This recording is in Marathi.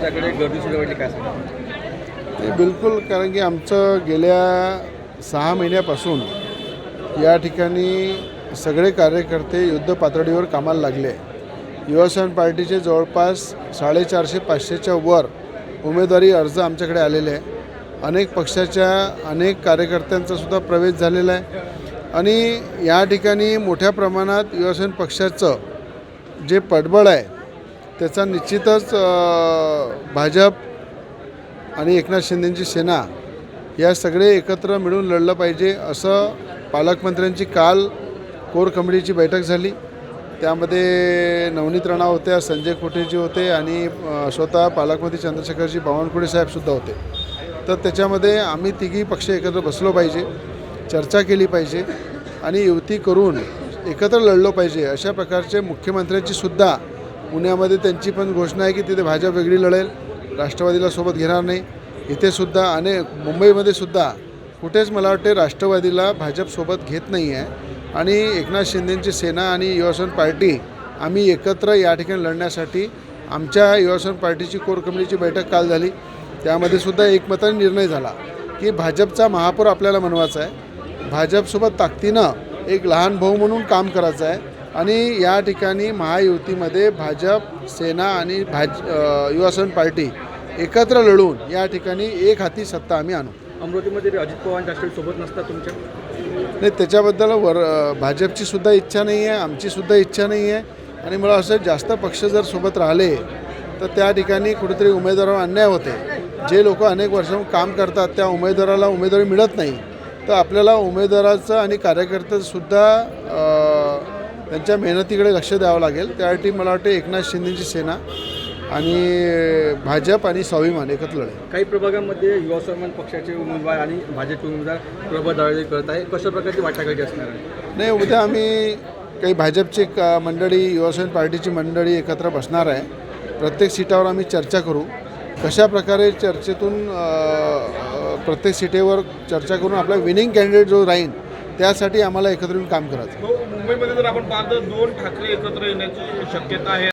तुमच्याकडे गर्दी सुरू वाटली काय सांगा? ते बिलकुल, कारण की आमचं गेल्या 6 महिन्यापासून या ठिकाणी सगळे कार्यकर्ते युद्ध पातळीवर कामाला लागले. युवासेना पार्टीचे जवळपास 450-500च्या वर उमेदवारी अर्ज आमच्याकडे आलेले आहे. अनेक पक्षाच्या अनेक कार्यकर्त्यांचासुद्धा प्रवेश झालेला आहे आणि या ठिकाणी मोठ्या प्रमाणात युवासेना पक्षाचं जे पडबळ आहे त्याचा निश्चितच भाजप आणि एकनाथ शिंदेंची सेना या सगळे एकत्र मिळून लढलं पाहिजे असं पालकमंत्र्यांची काल कोर कमिटीची बैठक झाली. त्यामध्ये नवनीत राणा होत्या, संजय कोटेजी होते आणि स्वतः पालकमंत्री चंद्रशेखरजी बावनकुळे साहेबसुद्धा होते. तर त्याच्यामध्ये आम्ही तिघी पक्ष एकत्र बसलो पाहिजे, चर्चा केली पाहिजे आणि युती करून एकत्र लढलो पाहिजे. अशा प्रकारचे मुख्यमंत्र्यांची सुद्धा पुण्यामध्ये त्यांची पण घोषणा आहे की तिथे भाजप वेगळी लढेल, राष्ट्रवादीला सोबत घेणार नाही. इथे सुद्धा मुंबईमध्ये सुद्धा कुठेच मला वाटते राष्ट्रवादीला भाजपसोबत घेत नाही आहे आणि एकनाथ शिंदेंची सेना आणि युवासेना पार्टी आम्ही एकत्र या ठिकाणी लढण्यासाठी आमच्या युवासेना पार्टीची कोर कमिटीची बैठक काल झाली. त्यामध्ये सुद्धा एकमताने निर्णय झाला की भाजपचा महापौर आपल्याला बनवायचा आहे, भाजपसोबत ताकदीनं एक लहान भाऊ म्हणून काम करायचं आहे आणि या ठिकाणी महायुतीमध्ये भाजप सेना आणि युवासेना पार्टी एकत्र लढून या ठिकाणी एक हाती सत्ता आम्ही आणू. अमरावतीमध्ये अजित पवार राष्ट्रवादी सोबत नसतात तुमच्या? नाही, त्याच्याबद्दल भाजपची सुद्धा इच्छा नाही आहे, आमची सुद्धा इच्छा नाही आहे आणि मला असं जास्त पक्ष जर सोबत राहिले तर त्या ठिकाणी कुठेतरी उमेदवारावर अन्याय होते. जे लोक अनेक वर्षांपासून काम करतात त्या उमेदवाराला उमेदवारी मिळत नाही, तर आपल्याला उमेदवाराचं आणि कार्यकर्त्यांसुद्धा त्यांच्या मेहनतीकडे लक्ष द्यावं लागेल. त्यासाठी मला वाटतं एकनाथ शिंदेची सेना आणि भाजप आणि स्वाभिमान एकत्र लढेल. काही प्रभागांमध्ये युवासेना पक्षाचे उमेदवार आणि भाजपचे उमेदवार प्रभाग दावे करत आहे, कशा प्रकारची वाटाघाटी असणार आहे? नाही, उद्या आम्ही काही भाजपची मंडळी युवासेना पार्टीची मंडळी एकत्र बसणार आहे. प्रत्येक सीटावर आम्ही चर्चा करू. कशा प्रकारे चर्चेतून प्रत्येक सीटेवर चर्चा करून आपला विनिंग कॅन्डिडेट जो राहील त्यासाठी आम्हाला एकत्र येऊन काम करायचं. मुंबईमध्ये जर आपण पाहतो 2 ठाकरे एकत्र येण्याची शक्यता आहे.